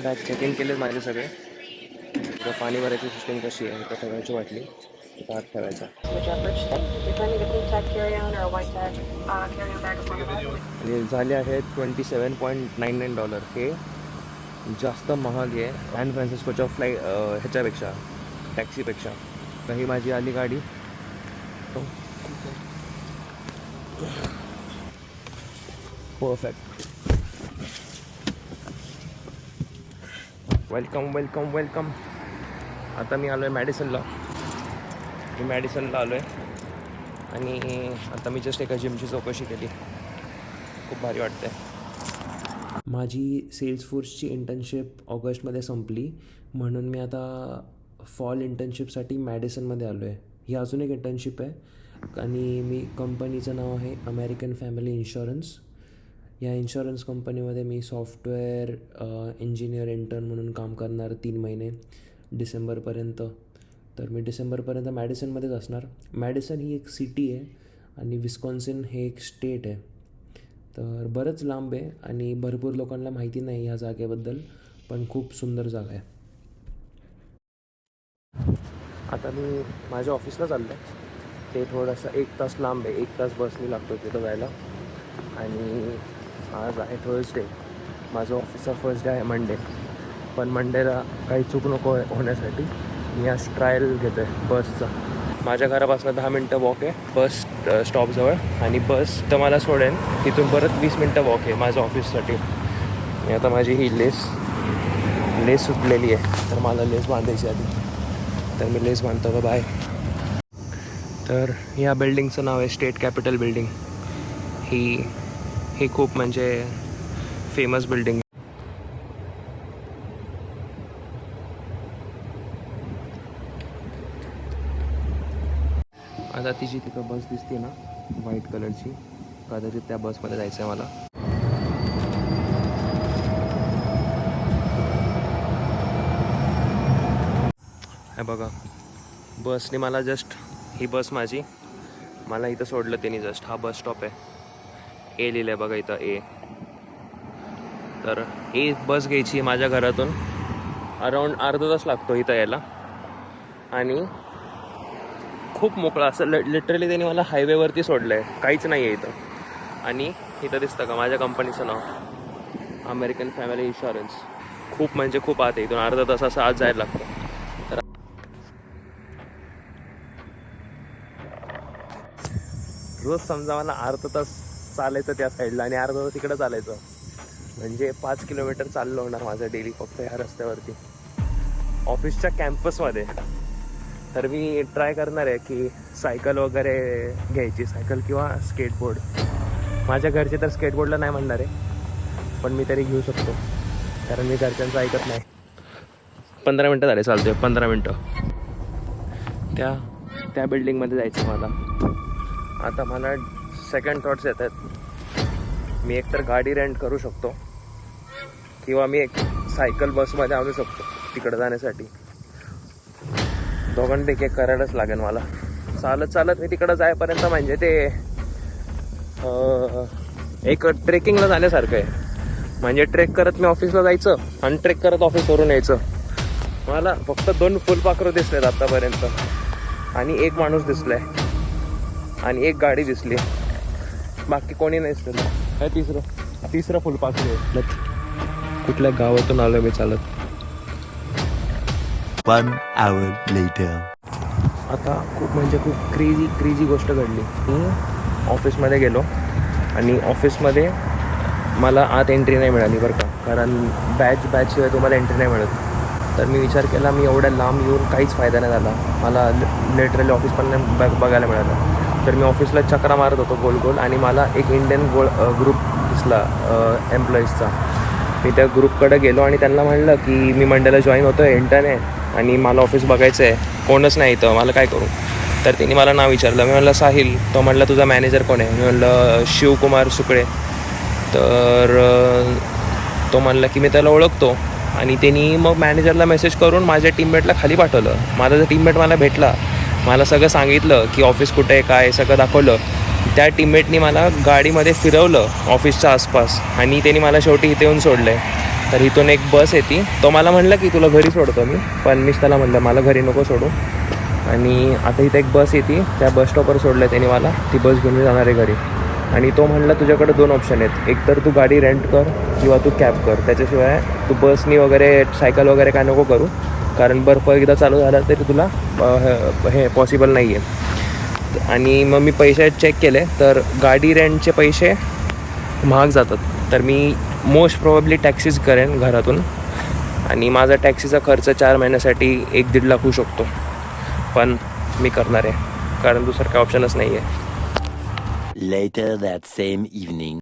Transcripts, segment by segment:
Bag check in केलेत माझे सगळे. तर पाणी भरायची सिस्टीम कशी आहे, तर ठेवायची बाटली इथं आत ठेवायचा. आणि झाले आहेत $27.99. हे जास्त महाग आहे सॅन फ्रान्सिस्कोच्या ह्याच्यापेक्षा, टॅक्सीपेक्षा. तर ही माझी आली गाडी. परफेक्ट. Welcome welcome welcome. आता मी आलो आहे मॅडिसनला. आलो आहे आणि आता मी जस्ट एका जिमची चौकशी केली. खूप भारी वाटते. माझी सेल्सफोर्सची इंटर्नशिप ऑगस्टमध्ये संपली, म्हणून मी आता फॉल इंटर्नशिपसाठी मॅडिसनमध्ये आलो आहे. ही अजून एक इंटर्नशिप आहे आणि कंपनीचं नाव आहे अमेरिकन फॅमिली इन्शुरन्स. या इन्शुरन्स कंपनीमध्ये मी सॉफ्टवेअर इंजिनियर इंटर्न म्हणून काम करणार 3 महिने डिसेंबरपर्यंत. तर मी डिसेंबरपर्यंत मॅडिसनमध्येच असणार. मॅडिसन ही एक सिटी आहे आणि विस्कॉन्सिन हे एक स्टेट आहे. तर बरंच लांब आहे आणि भरपूर लोकांना माहिती नाही ह्या जागेबद्दल, पण खूप सुंदर जागा आहे. आता मी माझ्या ऑफिसला चाललो आहे. ते थोडंसं 1 तास लांब आहे. 1 तास बसनी लागतो तिथं जायला. आणि आज आहे थर्सडे. माझं ऑफिसचा फर्स्ट डे आहे मंडे. पण मंडेला काही चूक नको होण्यासाठी मी आज ट्रायल घेतो आहे बसचा. माझ्या घरापासून 10 मिनटं वॉक आहे बस स्टॉपजवळ, आणि बस तर मला सोडेन तिथून परत 20 मिनटं वॉक आहे माझ्या ऑफिससाठी. मी आता माझी ही लेस सुटलेली आहे, तर मला लेस बांधायची आधी. तर मी लेस बांधतो का बाय. तर ह्या बिल्डिंगचं नाव आहे स्टेट कॅपिटल बिल्डिंग. ही खूप म्हणजे फेमस बिल्डिंग. आता तिची तिथं बस दिसते ना व्हाईट कलरची, कदाचित त्या बसमध्ये जायचं आहे मला. हे बघा, बसने मला जस्ट, ही बस माझी मला इथं सोडलं त्यांनी जस्ट. हा बस स्टॉप आहे. ए लिहिलं आहे बघा इथं, ए. तर ही बस घ्यायची माझ्या घरातून. अराऊंड अर्धा तास लागतो इथं यायला. आणि खूप मोकळा असं लिटरली त्यांनी मला हायवेवरती सोडलं आहे, काहीच नाही आहे इथं. आणि इथं दिसतं का माझ्या कंपनीचं नाव, अमेरिकन फॅमिली इन्शुरन्स. खूप म्हणजे खूप आत आहे. इथून अर्धा तास असं आत जायला लागतं. तर रोज समजा मला अर्धा तास चालायचं त्या साईडला आणि अर्धा तास इकडं चालायचं, म्हणजे 5 किलोमीटर चाललं होणार माझं डेली फक्त ह्या रस्त्यावरती ऑफिसच्या कॅम्पसमध्ये. तर मी ट्राय करणार आहे की सायकल वगैरे घ्यायची, सायकल किंवा स्केटबोर्ड. माझ्या घरचे तर स्केटबोर्डला नाही म्हणणार आहे, पण मी तरी घेऊ शकतो कारण मी घरच्यांचं ऐकत नाही. 15 मिनटं झाले चालतोय, 15 मिनटं. त्या बिल्डिंगमध्ये जायचं मला. आता मला सेकंड थॉट्स येत आहेत. मी एकतर गाडी रेंट करू शकतो किंवा मी एक सायकल बसमध्ये आणू शकतो तिकडं जाण्यासाठी. दोघांपैकी एक करायलाच लागेल मला. चालत मी तिकडं जायपर्यंत म्हणजे ते एक ट्रेकिंगला जाण्यासारखं आहे. म्हणजे ट्रेक करत मी ऑफिसला जायचं आणि ट्रेक करत ऑफिसवरून यायचं. मला फक्त 2 फुलपाखरं दिसलेत आत्तापर्यंत, आणि एक माणूस दिसलाय आणि एक गाडी दिसली. बाकी कोणी नाही दिसलं. काय तिसरं फुलपाखरू आहे. कुठल्या गावातून आलो मी चालत. 1 hour later. आता खूप क्रेझी गोष्ट घडली. मी ऑफिसमध्ये गेलो आणि ऑफिसमध्ये मला आत एंट्री नाही मिळाली बरं का, कारण बॅचशिवाय तुम्हाला एंट्री नाही मिळत. तर मी विचार केला मी एवढ्या लांब येऊन काहीच फायदा नाही झाला, मला लिटरली ऑफिस पण नाही बघायला मिळालं. तर मी ऑफिसला चक्रा मारत होतो गोल आणि मला एक इंडियन ग्रुप दिसला एम्प्लॉईजचा. मी त्या ग्रुपकडे गेलो आणि त्यांना म्हणलं की मी मंडेला जॉईन होतो आहे, इंटर्न आहे, आणि मला ऑफिस बघायचं आहे, कोणच नाही इथं, मला काय करू. तर त्यांनी मला नाव विचारलं. मी म्हणलं साहिल. तो म्हणला तुझा मॅनेजर कोण आहे. मी म्हणलं शिवकुमार सुकळे. तर तो म्हणला की मी त्याला ओळखतो, आणि त्यांनी मग मॅनेजरला मेसेज करून माझ्या टीममेटला खाली पाठवलं. माझा जो टीममेट मला भेटला, मला सगळं सांगितलं की ऑफिस कुठे आहे काय सगळं दाखवलं. त्या टीममेटनी मला गाडीमध्ये फिरवलं ऑफिसच्या आसपास, आणि त्यांनी मला शेवटी इथे येऊन सोडलं आहे. तर इथून एक बस येते. तो मला म्हणलं की तुला घरी सोडतो मी, पण मीच त्याला म्हणलं मला घरी नको सोडू. आणि आता इथं एक बस येते, त्या बस स्टॉपवर सोडलं त्याने मला. ती बस घेऊन जाणार आहे घरी. आणि तो म्हणला तुझ्याकडे 2 ऑप्शन आहेत, एक तर तू गाडी रेंट कर किंवा तू कॅब कर. त्याच्याशिवाय तू बसनी वगैरे सायकल वगैरे काय नको करू, कारण बर्फ एकदा चालू झाला तरी तुला हे पॉसिबल नाही आहे. आणि मग मी पैसे चेक केले तर गाडी रेंटचे पैसे महाग जातात. तर मी मोस्ट प्रोबेबली टॅक्सीज करेन घरातून. आणि माझा टॅक्सीचा खर्च 4 महिन्यासाठी 1-1.5 लाख होऊ शकतो. पण मी करणार आहे, कारण दुसरं काय ऑप्शनच नाही आहे. Later that same evening.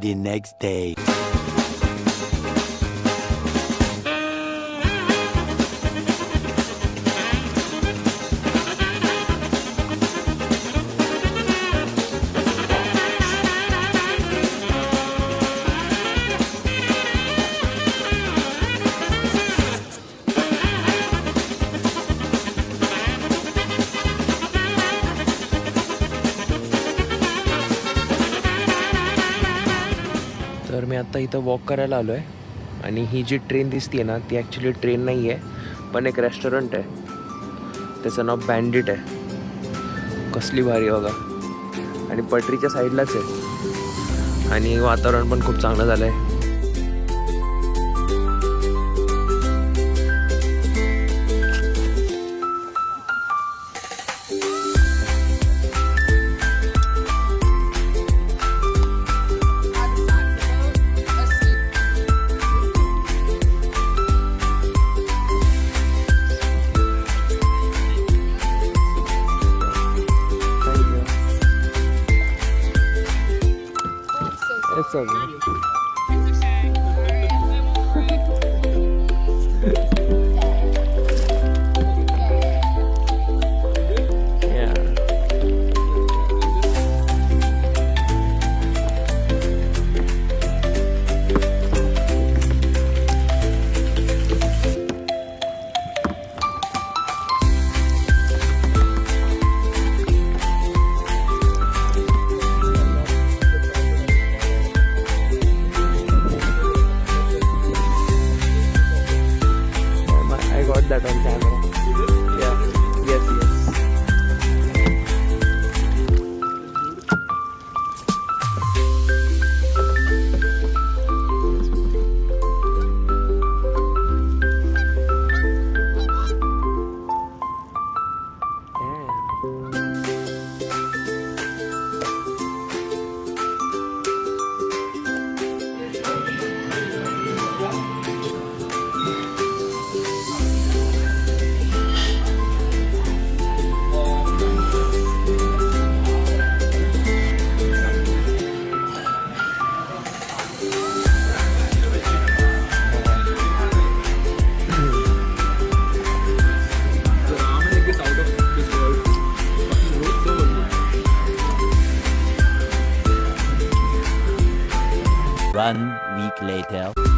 The next day. तर मी आत्ता इथं वॉक करायला आलो आहे. आणि ही जी ट्रेन दिसते ना, ती ॲक्च्युली ट्रेन नाही आहे, पण एक रेस्टॉरंट आहे. त्याचं नाव बँडिट आहे. कसली भारी बघा. आणि पटरीच्या साईडलाच आहे. आणि वातावरण पण खूप चांगलं झालं आहे. It's okay. Yeah. I got that on camera. Yeah. Yes, yes. One week later.